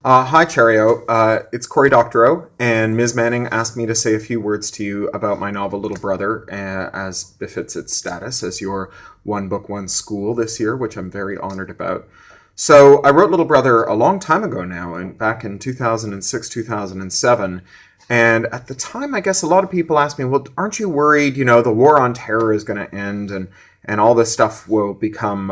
Hi, Chariho. It's Cory Doctorow, and Ms. Manning asked me to say a few words to you about my novel Little Brother, as befits its status as your One Book, One School this year, which I'm very honored about. So, I wrote Little Brother a long time ago now, and back in 2006, 2007. And at the time, I guess a lot of people asked me, well, aren't you worried, the war on terror is going to end and all this stuff will become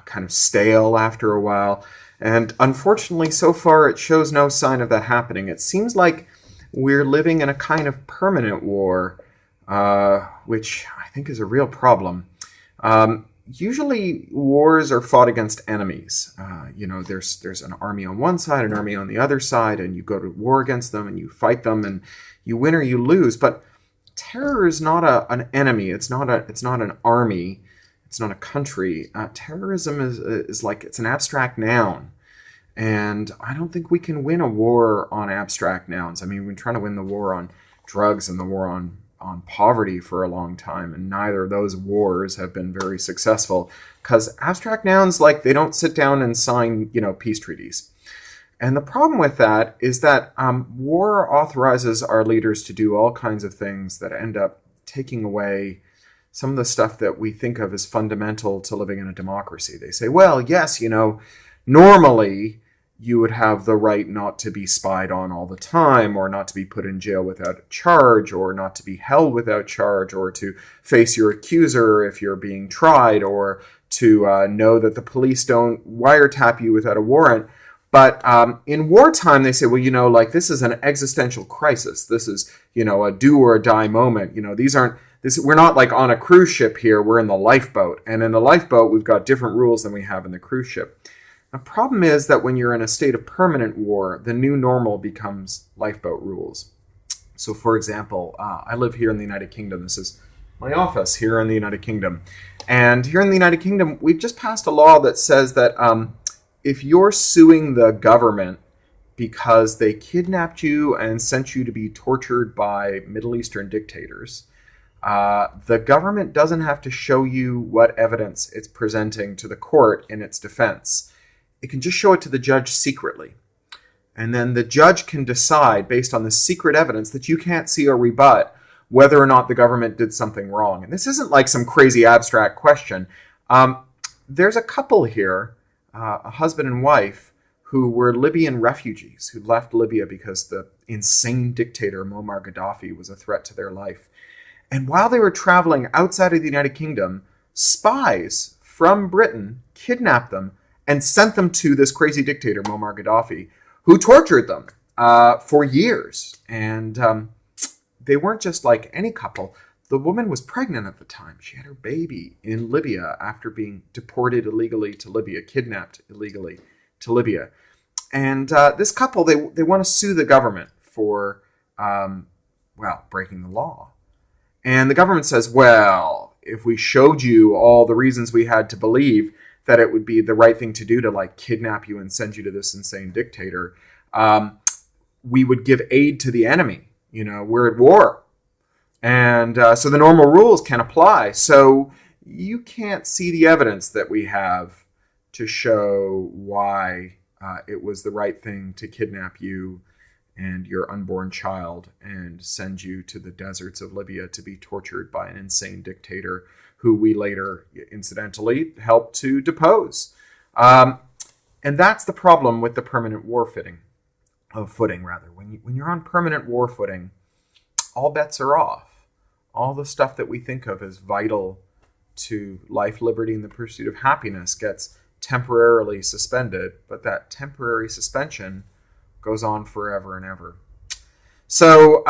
kind of stale after a while? And unfortunately, so far, it shows no sign of that happening. It seems like we're living in a kind of permanent war, which I think is a real problem. Usually, wars are fought against enemies. There's an army on one side, an army on the other side, and you go to war against them and you fight them, and you win or you lose. But terror is not an enemy. It's not an army. It's not a country. Terrorism is like it's an abstract noun. And I don't think we can win a war on abstract nouns. I mean, we've been trying to win the war on drugs and the war on poverty for a long time, and neither of those wars have been very successful because abstract nouns, like, they don't sit down and sign, peace treaties. And the problem with that is that war authorizes our leaders to do all kinds of things that end up taking away some of the stuff that we think of as fundamental to living in a democracy. They say, well, yes, normally you would have the right not to be spied on all the time, or not to be put in jail without a charge, or not to be held without charge, or to face your accuser if you're being tried, or to know that the police don't wiretap you without a warrant. But in wartime, they say, well, like, this is an existential crisis. This is, a do or die moment. We're not like on a cruise ship here. We're in the lifeboat. And in the lifeboat, we've got different rules than we have in the cruise ship. The problem is that when you're in a state of permanent war, the new normal becomes lifeboat rules. So, for example, I live here in the United Kingdom. This is my office here in the United Kingdom. And here in the United Kingdom, we've just passed a law that says that if you're suing the government because they kidnapped you and sent you to be tortured by Middle Eastern dictators, the government doesn't have to show you what evidence it's presenting to the court in its defense. It can just show it to the judge secretly. And then the judge can decide, based on the secret evidence that you can't see or rebut, whether or not the government did something wrong. And this isn't like some crazy abstract question. There's a couple here, a husband and wife, who were Libyan refugees who left Libya because the insane dictator Muammar Gaddafi was a threat to their life. And while they were traveling outside of the United Kingdom, spies from Britain kidnapped them and sent them to this crazy dictator, Muammar Gaddafi, who tortured them for years. And they weren't just like any couple. The woman was pregnant at the time. She had her baby in Libya after being deported illegally to Libya, kidnapped illegally to Libya. And this couple, they want to sue the government for, breaking the law. And the government says, well, if we showed you all the reasons we had to believe that it would be the right thing to do to, like, kidnap you and send you to this insane dictator, we would give aid to the enemy. We're at war. And so the normal rules can apply. So you can't see the evidence that we have to show why it was the right thing to kidnap you and your unborn child and send you to the deserts of Libya to be tortured by an insane dictator who we later, incidentally, helped to depose. And that's the problem with the permanent war footing. When you're on permanent war footing, all bets are off. All the stuff that we think of as vital to life, liberty, and the pursuit of happiness gets temporarily suspended, but that temporary suspension goes on forever and ever. So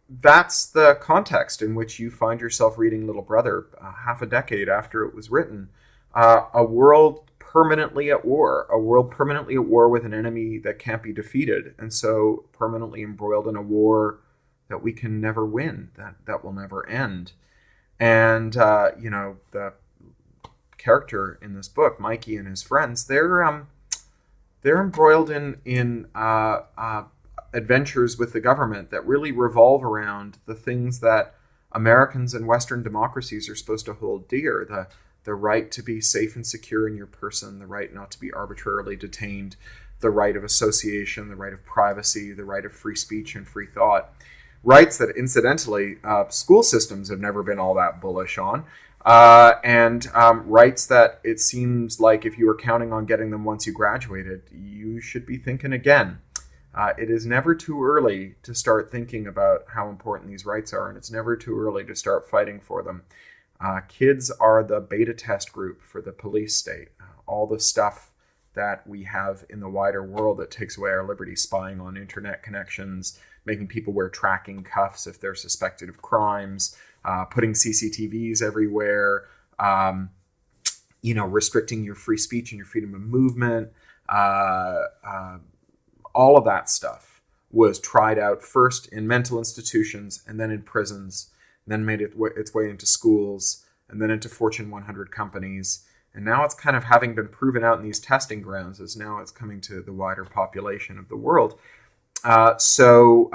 that's the context in which you find yourself reading Little Brother half a decade after it was written. A world permanently at war, with an enemy that can't be defeated, and so permanently embroiled in a war that we can never win, that will never end. And, the character in this book, Mikey and his friends, they're embroiled in adventures with the government that really revolve around the things that Americans and Western democracies are supposed to hold dear. The right to be safe and secure in your person, the right not to be arbitrarily detained, the right of association, the right of privacy, the right of free speech and free thought. Rights that, incidentally, school systems have never been all that bullish on. And rights that it seems like if you were counting on getting them once you graduated, you should be thinking again. It is never too early to start thinking about how important these rights are, and it's never too early to start fighting for them. Kids are the beta test group for the police state. All the stuff that we have in the wider world that takes away our liberty, spying on internet connections, making people wear tracking cuffs if they're suspected of crimes, putting CCTVs everywhere, restricting your free speech and your freedom of movement. All of that stuff was tried out first in mental institutions and then in prisons, and then made its way into schools and then into Fortune 100 companies. And now it's kind of having been proven out in these testing grounds as now it's coming to the wider population of the world. So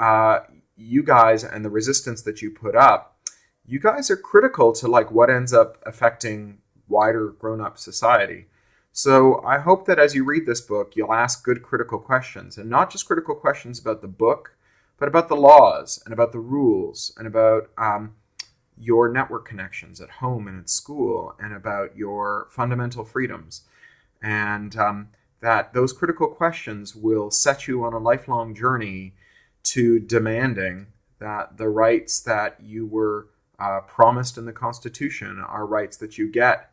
you guys and the resistance that you put up, you guys are critical to like what ends up affecting wider grown-up society. So I hope that as you read this book, you'll ask good critical questions, and not just critical questions about the book, but about the laws and about the rules and about your network connections at home and at school and about your fundamental freedoms. And that those critical questions will set you on a lifelong journey to demanding that the rights that you were promised in the Constitution are rights that you get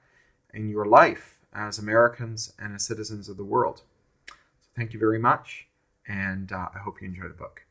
in your life as Americans and as citizens of the world. So thank you very much, and I hope you enjoy the book.